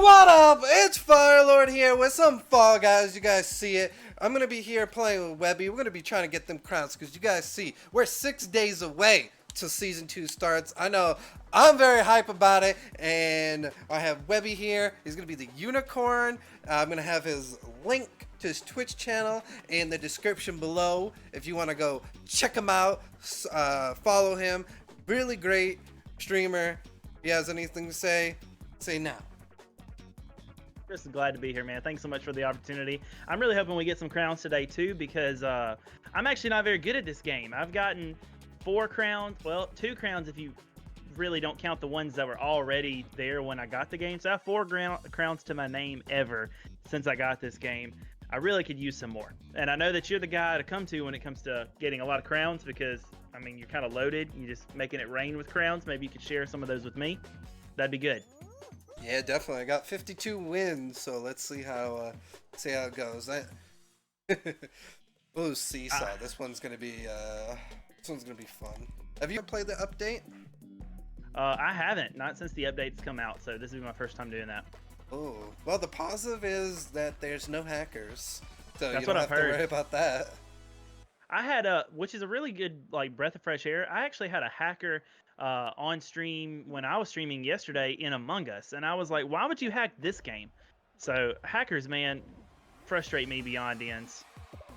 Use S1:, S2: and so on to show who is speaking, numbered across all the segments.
S1: What up? It's Firelord here with some Fall Guys. You guys see it. I'm going to be here playing with Webby. We're going to be trying to get them crowns because you guys see we're 6 days away till Season 2 starts. I know I'm very hype about it, and I have Webby here. He's going to be the unicorn. I'm going to have his link to his Twitch channel in the description below if you want to go check him out, follow him. Really great streamer. If he has anything to say now.
S2: Just glad to be here, man. Thanks so much for the opportunity. I'm really hoping we get some crowns today too, because I'm actually not very good at this game. I've gotten 4 crowns, well, 2 crowns if you really don't count the ones that were already there when I got the game. So I have 4 crowns to my name ever since I got this game. I really could use some more. And I know that you're the guy to come to when it comes to getting a lot of crowns, because I mean, you're kind of loaded. You're just making it rain with crowns. Maybe you could share some of those with me. That'd be good.
S1: Yeah, definitely. I got 52 wins, so let's see how it goes. Oh, seesaw. This one's gonna be fun. Have you ever played the update?
S2: I haven't, not since the updates come out. So this is my first time doing that.
S1: Oh, well, the positive is that there's no hackers, so
S2: That's
S1: you don't
S2: what
S1: have
S2: I've
S1: to
S2: heard.
S1: worry about that.
S2: I had which is a really good like breath of fresh air. I actually had a hacker on stream when I was streaming yesterday in Among Us, and I was like, why would you hack this game? So hackers, man, frustrate me beyond ends.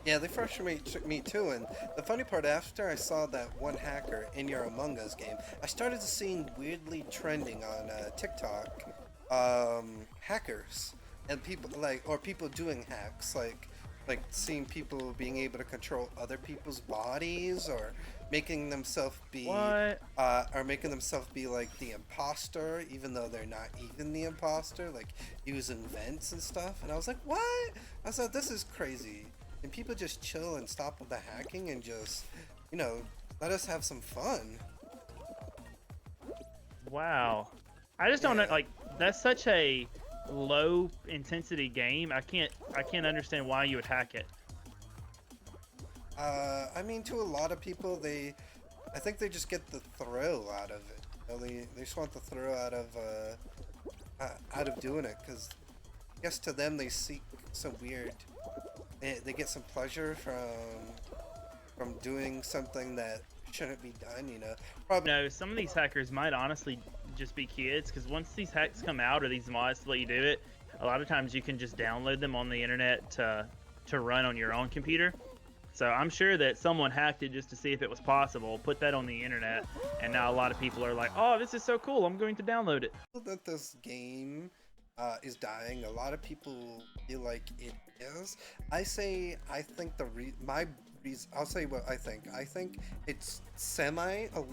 S1: Yeah, they frustrate me too, and the funny part, after I saw that one hacker in your Among Us game, I started seeing weirdly trending on TikTok, hackers, and people people doing hacks, like seeing people being able to control other people's bodies, or making themselves be like the imposter, even though they're not even the imposter, like using vents and stuff. And I was like, what? I thought, this is crazy. And people just chill and stop with the hacking and just, let us have some fun.
S2: Wow, I just don't know. Like, that's such a low intensity game. I can't understand why you would hack it.
S1: I mean, to a lot of people, I think they just get the thrill out of it. They just want the thrill out of doing it, because I guess to them they seek some weird. They get some pleasure from doing something that shouldn't be done. Probably.
S2: No, some of these hackers might honestly just be kids, because once these hacks come out, or these mods to let you do it, a lot of times you can just download them on the internet to run on your own computer. So I'm sure that someone hacked it just to see if it was possible, put that on the internet, and now a lot of people are like, oh, this is so cool, I'm going to download it.
S1: That this game is dying. A lot of people feel like it is. I think I'll say what I think. I think it's a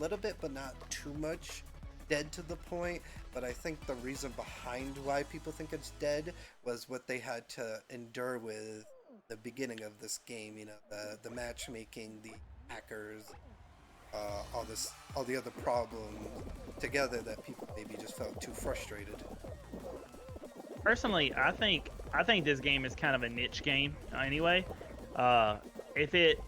S1: little bit, but not too much dead to the point. But I think the reason behind why people think it's dead was what they had to endure with the beginning of this game. The matchmaking, the hackers, all the other problems together that people maybe just felt too frustrated.
S2: Personally, I think this game is kind of a niche game anyway. If it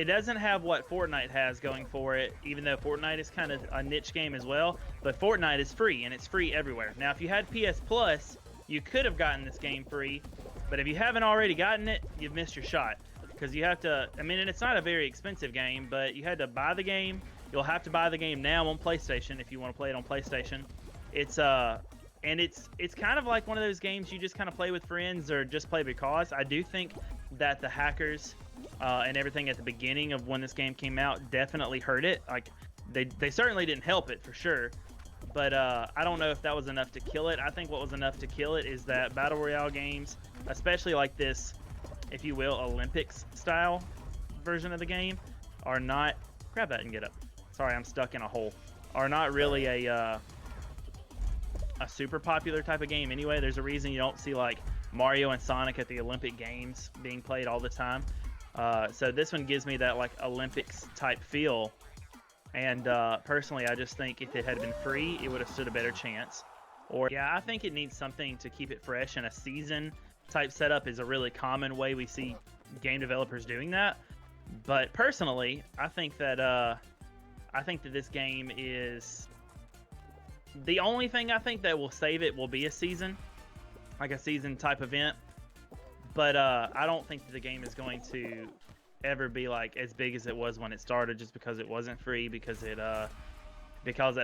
S2: doesn't have what Fortnite has going for it, even though Fortnite is kind of a niche game as well, but Fortnite is free, and it's free everywhere. Now, if you had PS Plus, you could have gotten this game free, but if you haven't already gotten it, you've missed your shot, because you have to, and it's not a very expensive game, but you had to buy the game. You'll have to buy the game now on PlayStation if you want to play it on PlayStation. And it's kind of like one of those games you just kind of play with friends, or just play because. I do think that the hackers and everything at the beginning of when this game came out definitely hurt it. Like, they certainly didn't help it, for sure. But I don't know if that was enough to kill it. I think what was enough to kill it is that Battle Royale games, especially like this, if you will, Olympics style version of the game, are not... Grab that and get up. Sorry, I'm stuck in a hole. Are not really a super popular type of game anyway. There's a reason you don't see like Mario and Sonic at the Olympic Games being played all the time. So this one gives me that like Olympics type feel. And personally, I just think if it had been free, it would have stood a better chance. Or yeah, I think it needs something to keep it fresh, and a season type setup is a really common way we see game developers doing that. But personally, I think that this game is the only thing I think that will save it will be a season. like a season type event. But I don't think that the game is going to ever be like as big as it was when it started, just because it wasn't free, because it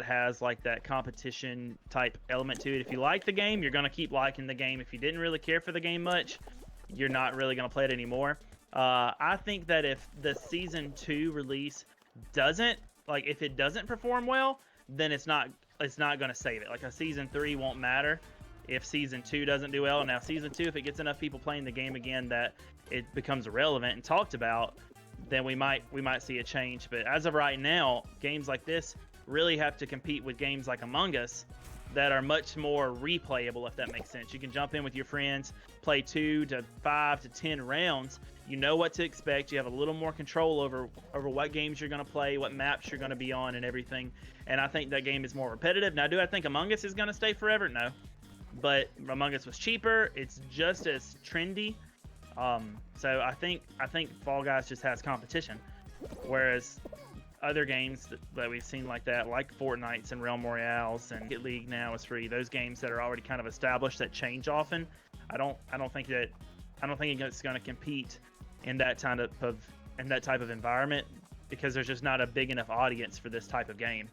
S2: has like that competition type element to it. If you like the game, you're gonna keep liking the game. If you didn't really care for the game much, you're not really gonna play it anymore. I think that if the season 2 release doesn't, like, if it doesn't perform well, then it's not gonna save it. Like, a season 3 won't matter if season 2 doesn't do well. Now, season 2, if it gets enough people playing the game again that it becomes relevant and talked about, then we might see a change. But as of right now, games like this really have to compete with games like Among Us that are much more replayable, if that makes sense. You can jump in with your friends, play 2 to 5 to 10 rounds. You know what to expect. You have a little more control over what games you're going to play, what maps you're going to be on, and everything. And I think that game is more repetitive. Now, do I think Among Us is going to stay forever? No. But Among Us was cheaper. It's just as trendy. So I think Fall Guys just has competition, whereas other games that we've seen like that, like Fortnite's and Realm Royales and Rocket League now is free. Those games that are already kind of established that change often, I don't think it's going to compete in that type of environment, because there's just not a big enough audience for this type of game.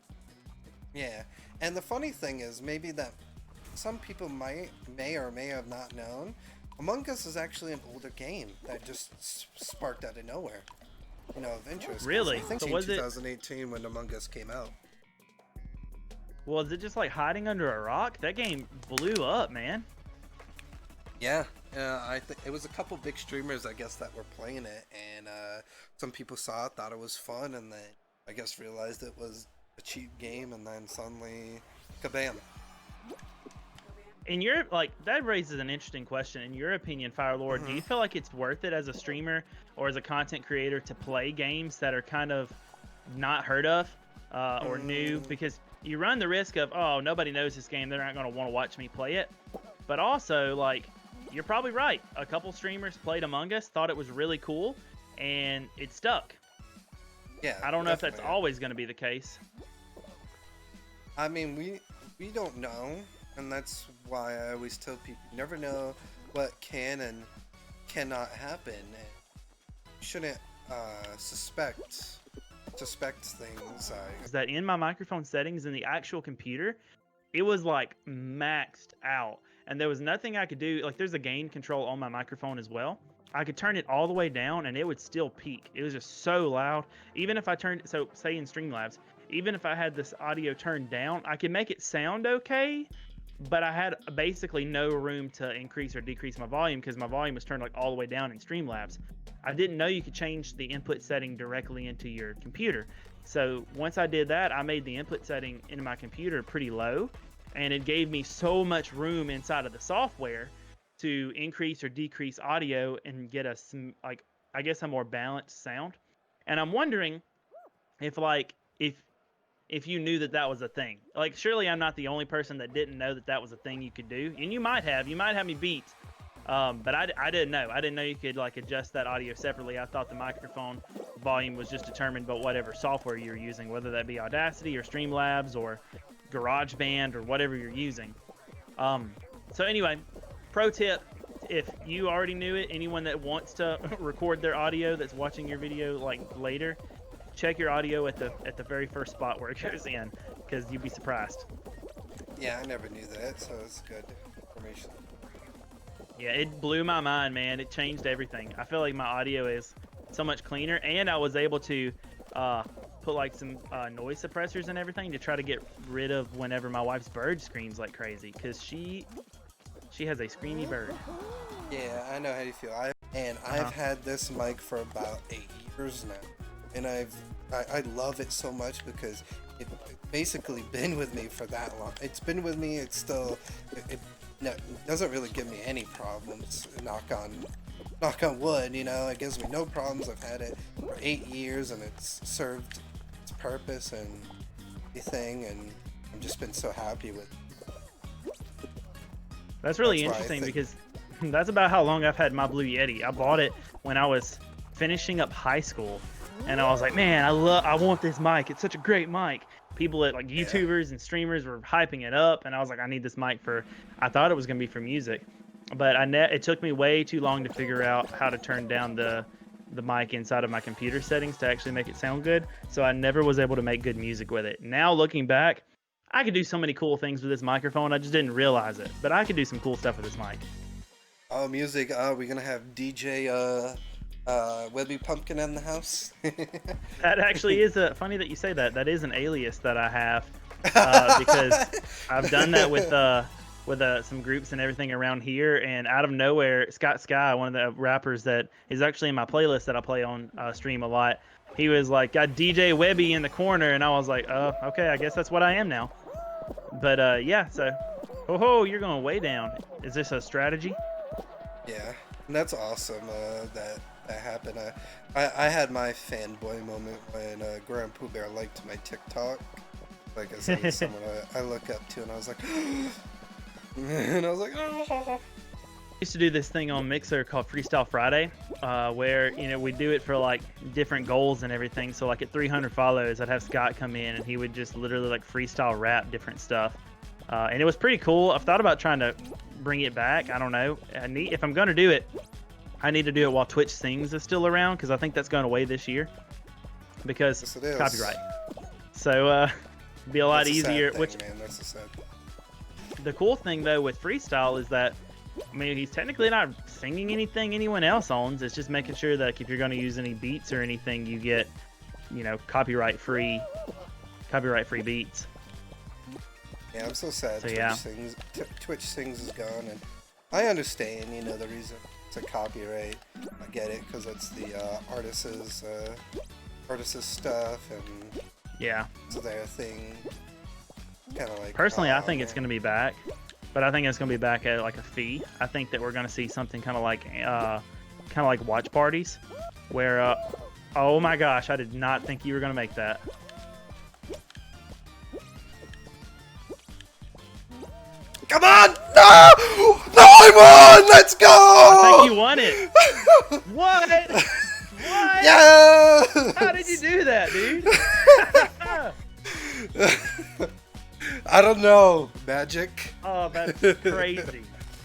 S1: Yeah, and the funny thing is maybe that some people may or may have not known, Among Us is actually an older game that just sparked out of nowhere, of interest.
S2: Really?
S1: I think
S2: So
S1: in
S2: was it
S1: 2018 when Among Us came out.
S2: Well, is it just like hiding under a rock? That game blew up, man.
S1: Yeah, I think it was a couple big streamers, I guess, that were playing it, and some people saw it, thought it was fun, and then I guess realized it was a cheap game, and then suddenly, kabam.
S2: That raises an interesting question. In your opinion, Firelord, do you feel like it's worth it as a streamer or as a content creator to play games that are kind of not heard of or new? Because you run the risk of, oh, nobody knows this game, they're not going to want to watch me play it. But also, like, you're probably right. A couple streamers played Among Us, thought it was really cool, and it stuck.
S1: Yeah,
S2: I don't know if that's always going to be the case.
S1: I mean, we don't know, and that's why I always tell people, you never know what can and cannot happen. And you shouldn't suspect things.
S2: Is that in my microphone settings in the actual computer, it was like maxed out, and there was nothing I could do. Like, there's a gain control on my microphone as well. I could turn it all the way down and it would still peak. It was just so loud. Even if I turned, so say in Streamlabs, even if I had this audio turned down, I could make it sound okay, but I had basically no room to increase or decrease my volume because my volume was turned like all the way down in Streamlabs. I didn't know you could change the input setting directly into your computer. So once I did that, I made the input setting in my computer pretty low, and it gave me so much room inside of the software to increase or decrease audio and get a more balanced sound. And I'm wondering if you knew that was a thing. Like, surely I'm not the only person that didn't know that was a thing you could do. And you might have me beat. But I didn't know. I didn't know you could like adjust that audio separately. I thought the microphone volume was just determined by whatever software you're using, whether that be Audacity or Streamlabs or GarageBand or whatever you're using. So anyway, pro tip, if you already knew it, anyone that wants to record their audio that's watching your video like later, check your audio at the very first spot where it goes in, because you'd be surprised.
S1: Yeah, I never knew that, so it's good information.
S2: Yeah, it blew my mind, man. It changed everything. I feel like my audio is so much cleaner, and I was able to put like some noise suppressors and everything to try to get rid of whenever my wife's bird screams like crazy, because she has a screamy bird.
S1: Yeah, I know how you feel. I've had this mic for about 8 years now, and I love it so much because it's basically been with me for that long. It's been with me. It's still it doesn't really give me any problems. Knock on wood. It gives me no problems. I've had it for 8 years, and it's served its purpose and everything, and I've just been so happy with it.
S2: That's really interesting because that's about how long I've had my Blue Yeti. I bought it when I was finishing up high school, and I was like, man, I want this mic. It's such a great mic. People at YouTubers and streamers were hyping it up, and I was like, I need this mic I thought it was gonna be for music, but it took me way too long to figure out how to turn down the mic inside of my computer settings to actually make it sound good. So I never was able to make good music with it. Now looking back, I could do so many cool things with this microphone. I just didn't realize it, but I could do some cool stuff with this mic.
S1: Oh, music. We're gonna have DJ WebbyPumpkin in the house.
S2: That actually is funny that you say that. That is an alias that I have because I've done that with some groups and everything around here. And out of nowhere, Scott Sky, one of the rappers that is actually in my playlist that I play on stream a lot, he was like, got DJ Webby in the corner, and I was like, okay, I guess that's what I am now. But yeah, so oh, you're going way down. Is this a strategy?
S1: Yeah, and that's awesome that happened. I had my fanboy moment when Grand Pooh Bear liked my TikTok. Like I said, someone I look up to, and I was like, and I was like, oh.
S2: Used to do this thing on Mixer called Freestyle Friday, where we do it for like different goals and everything. So like at 300 follows, I'd have Scott come in and he would just literally like freestyle rap different stuff, and it was pretty cool. I've thought about trying to bring it back. I don't know. If I'm gonna do it, I need to do it while Twitch Sings is still around because I think that's going away this year because
S1: Yes,
S2: copyright. So it'd be a lot easier.
S1: Man, that's a sad thing.
S2: The cool thing though with freestyle is that, I mean, he's technically not singing anything anyone else owns. It's just making sure that if you're going to use any beats or anything, you get, copyright free beats.
S1: Yeah, I'm so sad.
S2: So,
S1: Twitch Sings is gone, and I understand, the reason to copyright. I get it because it's the artist's stuff, and
S2: yeah,
S1: it's their thing. Kind of like.
S2: Personally, I think it's going to be back. But I think it's going to be back at like a fee. I think that we're going to see something kind of like watch parties, where oh my gosh, I did not think you were going to make that.
S1: Come on! No! No, I won! Let's go!
S2: I think you won it. What? What?
S1: Yeah!
S2: How did you do that, dude?
S1: I don't know. Magic?
S2: Oh, that's crazy.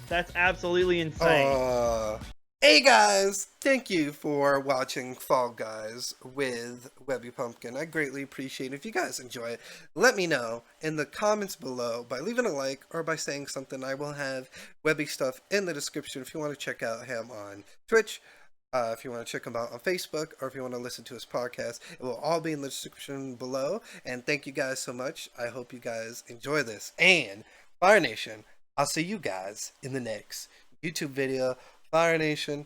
S2: That's absolutely insane.
S1: Hey guys! Thank you for watching Fall Guys with WebbyPumpkin. I greatly appreciate it. If you guys enjoy it, let me know in the comments below by leaving a like or by saying something. I will have Webby stuff in the description if you want to check out him on Twitch. If you want to check him out on Facebook, or if you want to listen to his podcast, it will all be in the description below. And thank you guys so much. I hope you guys enjoy this. And Fire Nation, I'll see you guys in the next YouTube video. Fire Nation.